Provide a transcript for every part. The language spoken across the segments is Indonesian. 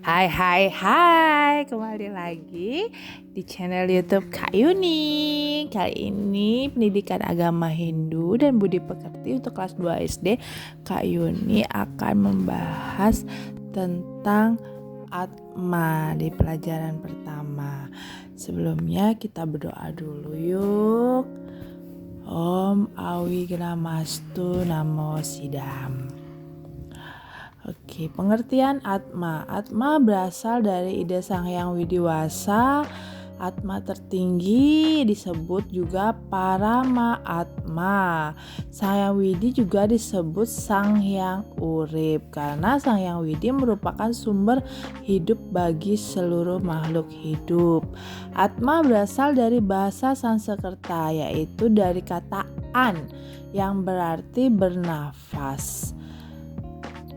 Hai hai hai, kembali lagi di channel YouTube Kak Yuni. Kali ini pendidikan agama Hindu dan budi pekerti untuk kelas 2 SD. Kak Yuni akan membahas tentang Atma di pelajaran pertama. Sebelumnya kita berdoa dulu yuk. Om Awigramastu Namo Sidam. Oke, pengertian Atma. Atma berasal dari ide Sang Hyang Widiwasa. Atma tertinggi disebut juga Parama Atma. Sang Hyang Widi juga disebut Sang Hyang Urip karena Sang Hyang Widi merupakan sumber hidup bagi seluruh makhluk hidup. Atma berasal dari bahasa Sanskerta, yaitu dari kata an yang berarti bernafas.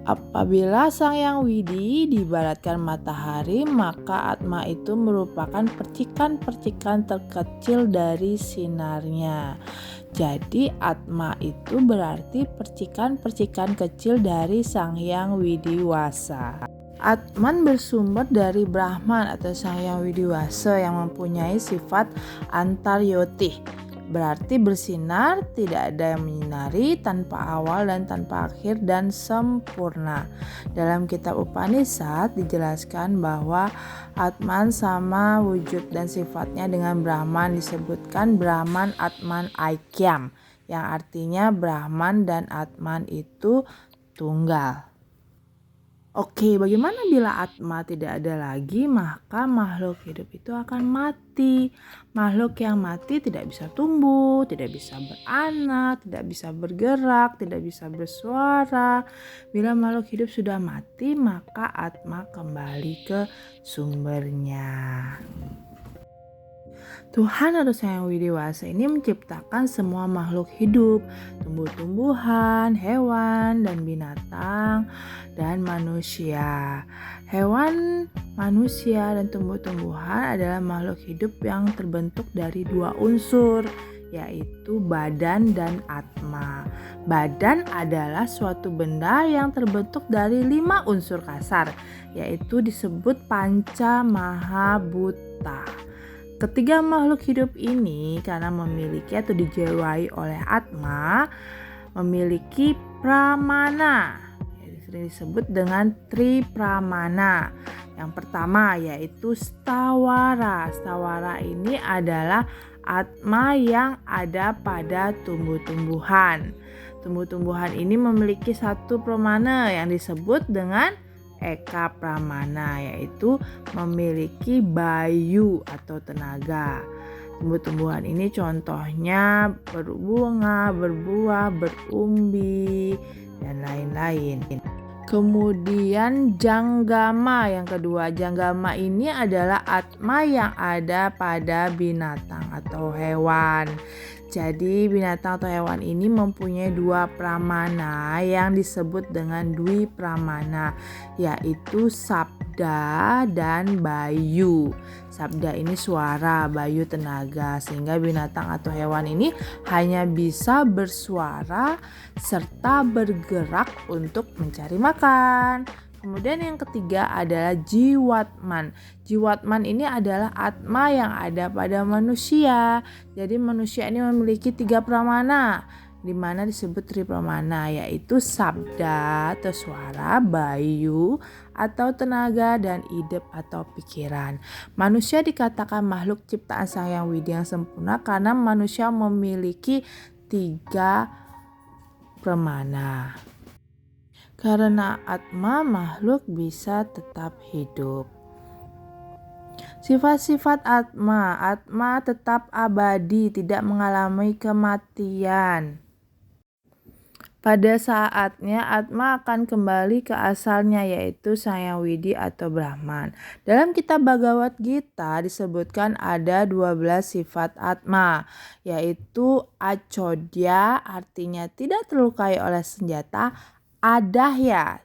Apabila Sang Hyang Widi diibaratkan matahari, maka Atma itu merupakan percikan-percikan terkecil dari sinarnya. Jadi Atma itu berarti percikan-percikan kecil dari Sang Hyang Widiwasa. Atman bersumber dari Brahman atau Sang Hyang Widiwasa yang mempunyai sifat antaryotih. Berarti bersinar, tidak ada yang menyinari, tanpa awal dan tanpa akhir dan sempurna. Dalam kitab Upanishad dijelaskan bahwa Atman sama wujud dan sifatnya dengan Brahman, disebutkan Brahman Atman Aikyam, yang artinya Brahman dan Atman itu tunggal. Oke, bagaimana bila Atma tidak ada lagi? Maka makhluk hidup itu akan mati. Makhluk yang mati tidak bisa tumbuh, tidak bisa beranak, tidak bisa bergerak, tidak bisa bersuara. Bila makhluk hidup sudah mati, maka Atma kembali ke sumbernya. Tuhan atau Sang Hyang Widiwasa ini menciptakan semua makhluk hidup, tumbuh-tumbuhan, hewan, dan binatang, dan manusia. Hewan, manusia, dan tumbuh-tumbuhan adalah makhluk hidup yang terbentuk dari dua unsur, yaitu badan dan atma. Badan adalah suatu benda yang terbentuk dari 5 unsur kasar, yaitu disebut panca mahabhuta. Ketiga makhluk hidup ini karena memiliki atau dijiwai oleh Atma memiliki pramana, sering disebut dengan tripramana. Yang pertama yaitu stawara. Stawara ini adalah Atma yang ada pada tumbuh-tumbuhan. Tumbuh-tumbuhan ini memiliki satu pramana yang disebut dengan Eka Pramana, yaitu memiliki bayu atau tenaga. Tumbuh-tumbuhan ini contohnya berbunga, berbuah, berumbi, dan lain-lain. Kemudian Janggama yang kedua. Janggama ini adalah Atma yang ada pada binatang atau hewan. Jadi binatang atau hewan ini mempunyai 2 pramana yang disebut dengan dwi pramana, yaitu sabda dan bayu. Sabda ini suara, bayu tenaga, sehingga binatang atau hewan ini hanya bisa bersuara serta bergerak untuk mencari makan. Kemudian yang ketiga adalah Jiwatman. Jiwatman ini adalah Atma yang ada pada manusia. Jadi manusia ini memiliki 3 pramana, di mana disebut tripramana, yaitu sabda atau suara, bayu atau tenaga, dan idep atau pikiran. Manusia dikatakan makhluk ciptaan Sang Hyang Widi yang sempurna karena manusia memiliki 3 pramana. Karena Atma, makhluk bisa tetap hidup. Sifat-sifat Atma. Atma tetap abadi, tidak mengalami kematian. Pada saatnya Atma akan kembali ke asalnya, yaitu Sang Hyang Widi atau Brahman. Dalam kitab Bhagavad Gita disebutkan ada 12 sifat Atma, yaitu achodya, artinya tidak terlukai oleh senjata, adahya,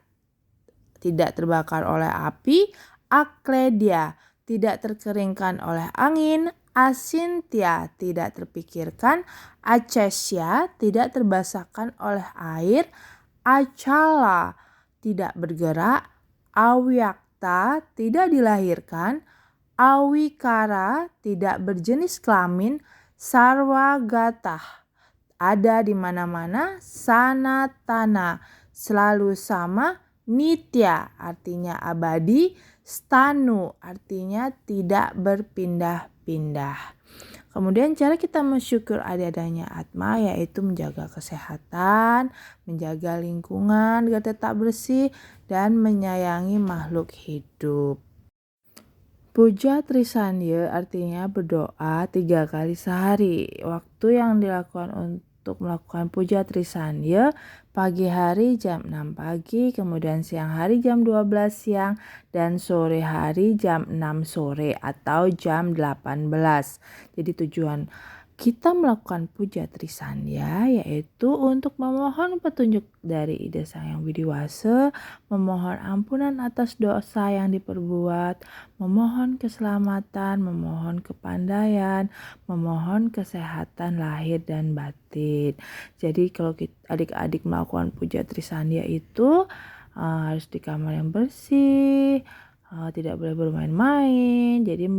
tidak terbakar oleh api, akledya, tidak terkeringkan oleh angin, asintya, tidak terpikirkan, acesya, tidak terbasahkan oleh air, acala, tidak bergerak, awyak, Cipta tidak dilahirkan, Awikara tidak berjenis kelamin, Sarwagatah ada di mana-mana, Sanatana selalu sama, Nitya artinya abadi, Stanu artinya tidak berpindah-pindah. Kemudian cara kita mensyukur adanya Atma yaitu menjaga kesehatan, menjaga lingkungan agar tetap bersih, dan menyayangi makhluk hidup. Puja Trisandya artinya berdoa 3 kali sehari. Waktu yang dilakukan untuk melakukan puja Trisandya pagi hari jam 6 pagi, kemudian siang hari jam 12 siang, dan sore hari jam 6 sore atau jam 18. Jadi tujuan kita melakukan puja Trisandya yaitu untuk memohon petunjuk dari Ida Sang Hyang Widiwasa, memohon ampunan atas dosa yang diperbuat, memohon keselamatan, memohon kepandaian, memohon kesehatan lahir dan batin. Jadi kalau adik-adik melakukan puja Trisandya itu harus di kamar yang bersih, tidak boleh bermain-main. Jadi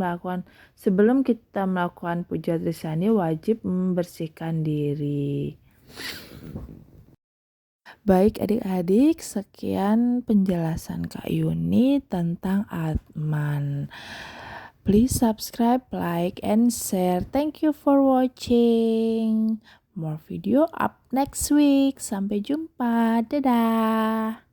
sebelum kita melakukan puja Trisandya wajib membersihkan diri. Baik adik-adik, sekian penjelasan Kak Yuni tentang Atman. Please subscribe, like, and share. Thank you for watching. More video up next week. Sampai jumpa. Dadah.